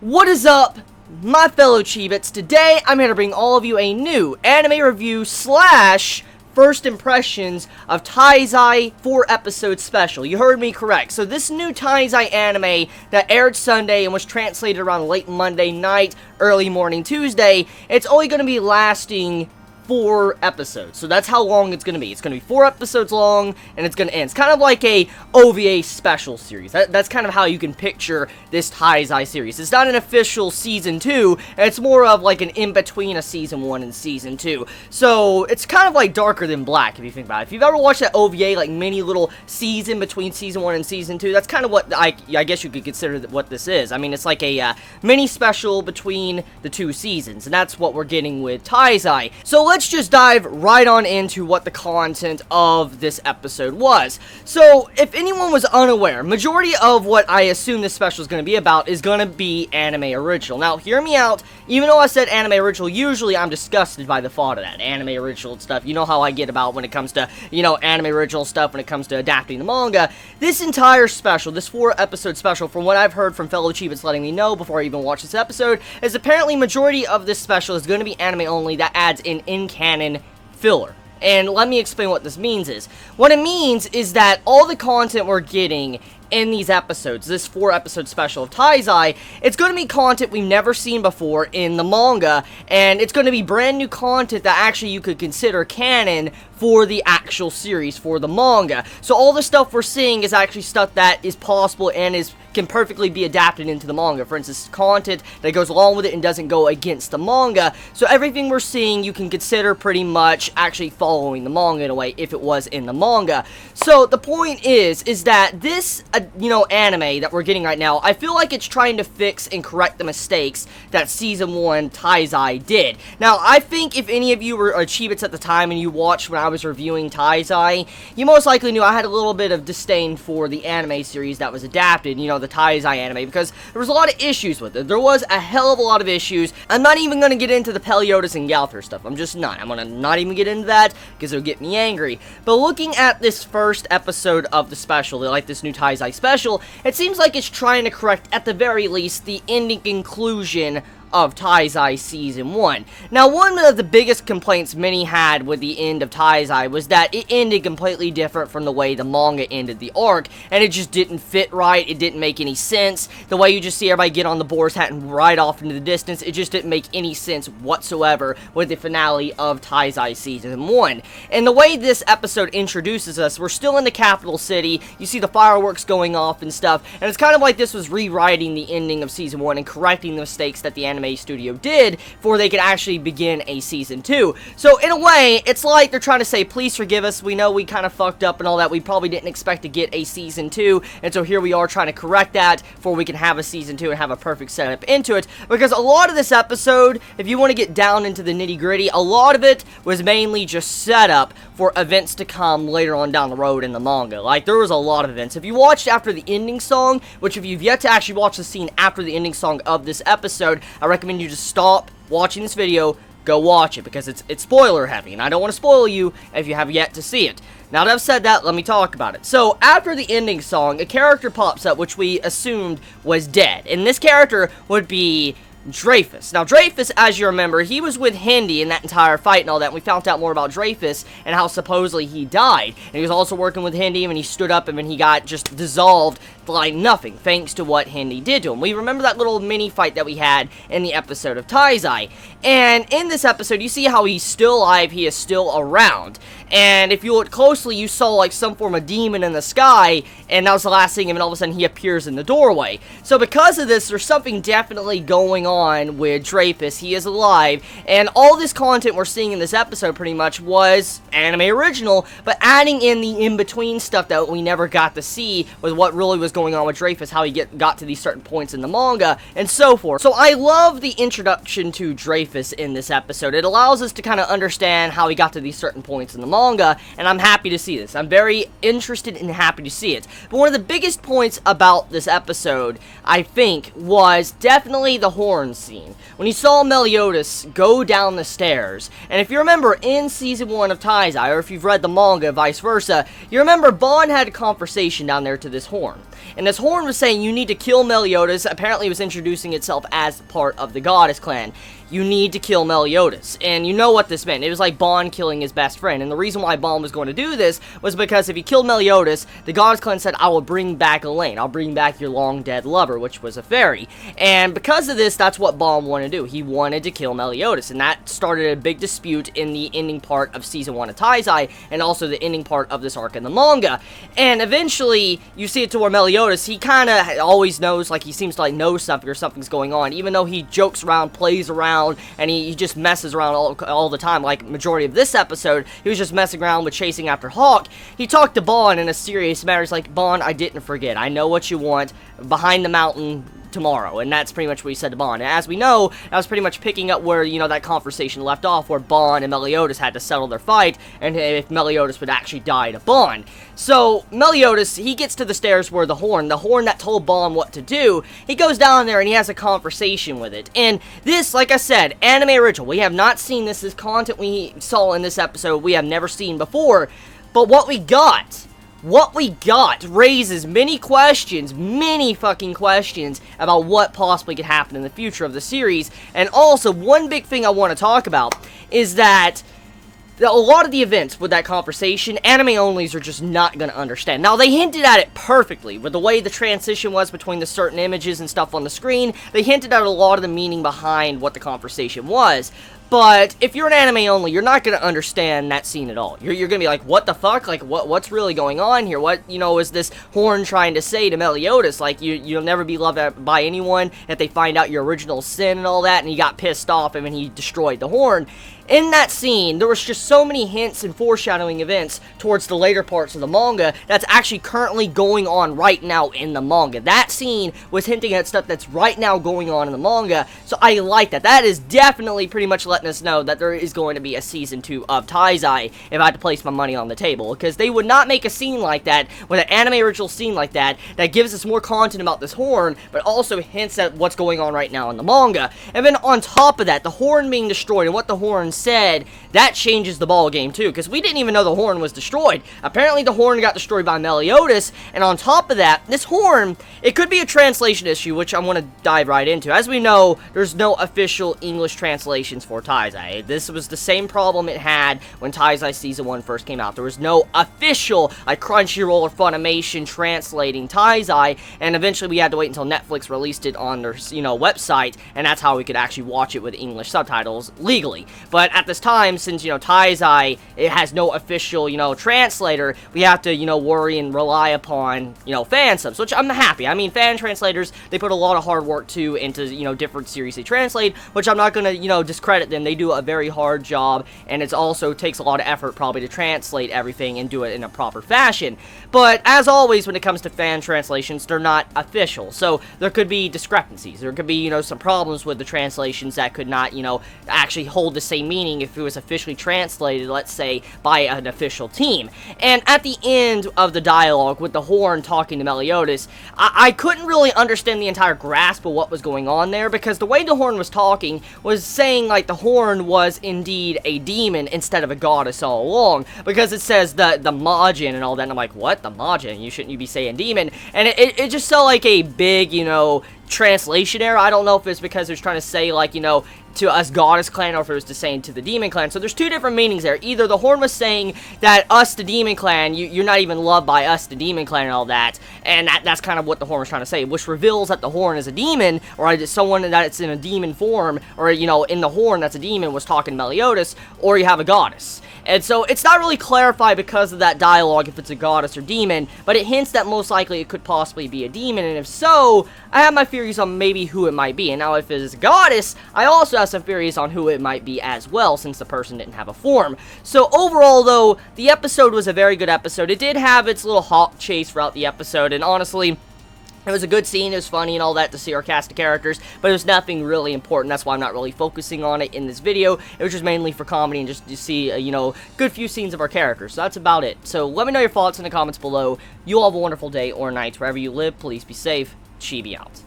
What is up, my fellow Chibits? Today, I'm here to bring all of you a new anime review slash first impressions of Taizai 4-episode special. You heard me correct. So this new Taizai anime that aired Sunday and was translated around late Monday night, early morning Tuesday, it's only going to be lasting 4 episodes. So that's how long it's going to be. It's going to be 4 episodes long, and it's going to end. It's kind of like a OVA special series. That's kind of how you can picture this Taizai series. It's not an official Season 2, and it's more of like an in-between a Season 1 and Season 2. So it's kind of like Darker Than Black, if you think about it. If you've ever watched that OVA, like mini little season between Season 1 and Season 2, that's kind of what I guess you could consider what this is. I mean, it's like a mini special between the 2 seasons, and that's what we're getting with Taizai. So let's just dive right on into what the content of this episode was. So, if anyone was unaware, majority of what I assume this special is going to be about is going to be anime original. Now, hear me out. Even though I said anime original, usually I'm disgusted by the thought of that. Anime original stuff. You know how I get about when it comes to, anime original stuff, when it comes to adapting the manga. This entire special, this 4-episode special, from what I've heard from fellow Chibits letting me know before I even watched this episode, is apparently majority of this special is going to be anime only that adds in-canon filler. And let me explain what this means is. What it means is that all the content we're getting in these episodes, this 4-episode special of Taizai, it's going to be content we've never seen before in the manga, and it's going to be brand new content that actually you could consider canon for the actual series, for the manga. So all the stuff we're seeing is actually stuff that is possible and can perfectly be adapted into the manga. For instance, content that goes along with it and doesn't go against the manga. So everything we're seeing you can consider pretty much actually following the manga in a way, if it was in the manga. So the point is that this, anime that we're getting right now, I feel like it's trying to fix and correct the mistakes that Season 1 Taizai did. Now, I think if any of you were Chibits at the time and you watched when I was reviewing Taizai, you most likely knew I had a little bit of disdain for the anime series that was adapted, the Taizai anime, because there was a lot of issues with it. There was a hell of a lot of issues. I'm not even going to get into the Peliodas and Galther stuff. I'm just not. I'm going to not even get into that, because it'll get me angry. But looking at this first episode of the special, like this new Taizai special, it seems like it's trying to correct, at the very least, the ending conclusion of Taizai Season 1. Now, one of the biggest complaints many had with the end of Taizai was that it ended completely different from the way the manga ended the arc, and it just didn't fit right, it didn't make any sense. The way you just see everybody get on the boar's hat and ride off into the distance, it just didn't make any sense whatsoever with the finale of Taizai Season 1. And the way this episode introduces us, we're still in the capital city, you see the fireworks going off and stuff, and it's kind of like this was rewriting the ending of Season 1 and correcting the mistakes that the anime studio did before they could actually begin a Season 2. So in a way, it's like they're trying to say, please forgive us, we know we kind of fucked up and all that, we probably didn't expect to get a Season 2, and so here we are trying to correct that before we can have a Season 2 and have a perfect setup into it, because a lot of this episode, if you want to get down into the nitty-gritty, a lot of it was mainly just setup for events to come later on down the road in the manga. Like, there was a lot of events. If you watched after the ending song, which if you've yet to actually watch the scene after the ending song of this episode, I recommend you just stop watching this video, go watch it, because it's spoiler heavy, and I don't want to spoil you if you have yet to see it. Now that I've said that, let me talk about it. So, after the ending song, a character pops up which we assumed was dead, and this character would be Dreyfus. Now, Dreyfus, as you remember, he was with Hindi in that entire fight and all that, and we found out more about Dreyfus and how supposedly he died. And he was also working with Hindi, and he stood up and then he got just dissolved like nothing, thanks to what Hindi did to him. We remember that little mini fight that we had in the episode of Taizai. And in this episode, you see how he's still alive, he is still around. And if you look closely, you saw like some form of demon in the sky, and that was the last thing, and then all of a sudden he appears in the doorway. So because of this, there's something definitely going on with Dreyfus. He is alive, and all this content we're seeing in this episode pretty much was anime original, but adding in the in-between stuff that we never got to see with what really was going on with Dreyfus, how he got to these certain points in the manga, and so forth. So I love the introduction to Dreyfus in this episode. It allows us to kind of understand how he got to these certain points in the manga, and I'm happy to see this. I'm very interested and happy to see it. But one of the biggest points about this episode, I think, was definitely the horn scene. When you saw Meliodas go down the stairs, and if you remember in Season 1 of Taizai, or if you've read the manga, vice versa, you remember Bond had a conversation down there to this horn. and this horn was saying you need to kill Meliodas. Apparently it was introducing itself as part of the Goddess Clan. You need to kill Meliodas, and you know what this meant. It was like Bon killing his best friend, and the reason why Bon was going to do this was because if he killed Meliodas, the Goddess Clan said, I will bring back Elaine, I'll bring back your long-dead lover, which was a fairy, and because of this, that's what Bon wanted to do. He wanted to kill Meliodas, and that started a big dispute in the ending part of Season 1 of Taizai, and also the ending part of this arc in the manga, and eventually, you see it to where Meliodas, he kind of always knows, like, he seems to, like, know something or something's going on, even though he jokes around, plays around, and he just messes around all the time. Like majority of this episode, he was just messing around with chasing after Hawk. He talked to Bon in a serious matter. He's like, Bon, I didn't forget. I know what you want behind the mountain tomorrow, and that's pretty much what he said to Bon. And as we know, that was pretty much picking up where, you know, that conversation left off, where Bon and Meliodas had to settle their fight, and if Meliodas would actually die to Bon. So, Meliodas, he gets to the stairs where the horn that told Bon what to do, he goes down there and he has a conversation with it. And this, like I said, anime original, we have not seen this as content we saw in this episode, we have never seen before, but what we got raises many fucking questions about what possibly could happen in the future of the series. And also, one big thing I want to talk about is that a lot of the events with that conversation, anime-onlys are just not going to understand. Now, they hinted at it perfectly, with the way the transition was between the certain images and stuff on the screen. They hinted at a lot of the meaning behind what the conversation was. But if you're an anime only, you're not going to understand that scene at all. You're going to be like, what the fuck? Like, what's really going on here? What, you know, is this horn trying to say to Meliodas? Like, you'll never be loved by anyone if they find out your original sin and all that, and he got pissed off and then he destroyed the horn. In that scene, there was just so many hints and foreshadowing events towards the later parts of the manga that's actually currently going on right now in the manga. That scene was hinting at stuff that's right now going on in the manga, so I like that. That is definitely pretty much letting us know that there is going to be a Season 2 of Taizai if I had to place my money on the table, because they would not make a scene like that, with an anime original scene like that, that gives us more content about this horn, but also hints at what's going on right now in the manga. And then on top of that, the horn being destroyed and what the horn said, that changes the ball game too, because we didn't even know the horn was destroyed. Apparently the horn got destroyed by Meliodas, and on top of that, this horn, it could be a translation issue, which I want to dive right into. As we know, there's no official English translations for Taizai. This was the same problem it had when Taizai Season 1 first came out. There was no official, like Crunchyroll or Funimation translating Taizai, and eventually we had to wait until Netflix released it on their, you know, website, and that's how we could actually watch it with English subtitles legally. But at this time, since, you know, Taizai, it has no official, you know, translator, we have to, you know, worry and rely upon, you know, fan subs, which I'm happy. I mean, fan translators, they put a lot of hard work, too, into, you know, different series they translate, which I'm not gonna, you know, discredit them. They do a very hard job, and it also takes a lot of effort, probably, to translate everything and do it in a proper fashion. But, as always, when it comes to fan translations, they're not official, so there could be discrepancies. There could be, you know, some problems with the translations that could not, you know, actually hold the same meaning if it was officially translated, let's say, by an official team. And at the end of the dialogue with the horn talking to Meliodas, I couldn't really understand the entire grasp of what was going on there, because the way the horn was talking was saying, like, the horn was indeed a demon instead of a goddess all along, because it says the Majin and all that, and I'm like, what? The Majin? Shouldn't you be saying demon? And it just felt like a big, you know, translation error. I don't know if it's because it was trying to say, like, you know, to us Goddess Clan, or if it was just saying to the Demon Clan. So there's two different meanings there. Either the horn was saying that us, the Demon Clan, you're not even loved by us, the Demon Clan, and all that, and that's kind of what the horn was trying to say, which reveals that the horn is a demon, or someone that's in a demon form, or, you know, in the horn that's a demon was talking to Meliodas, or you have a goddess. And so it's not really clarified because of that dialogue if it's a goddess or demon, but it hints that most likely it could possibly be a demon, and if so, I have my theories on maybe who it might be. And now if it is a goddess, I also have some theories on who it might be as well, since the person didn't have a form. So overall, though, the episode was a very good episode. It did have its little hawk chase throughout the episode, and honestly, it was a good scene. It was funny and all that to see our cast of characters, but it was nothing really important. That's why I'm not really focusing on it in this video. It was just mainly for comedy and just to see, you know, good few scenes of our characters. So that's about it. So let me know your thoughts in the comments below. You all have a wonderful day or night. Wherever you live, please be safe. Chibi out.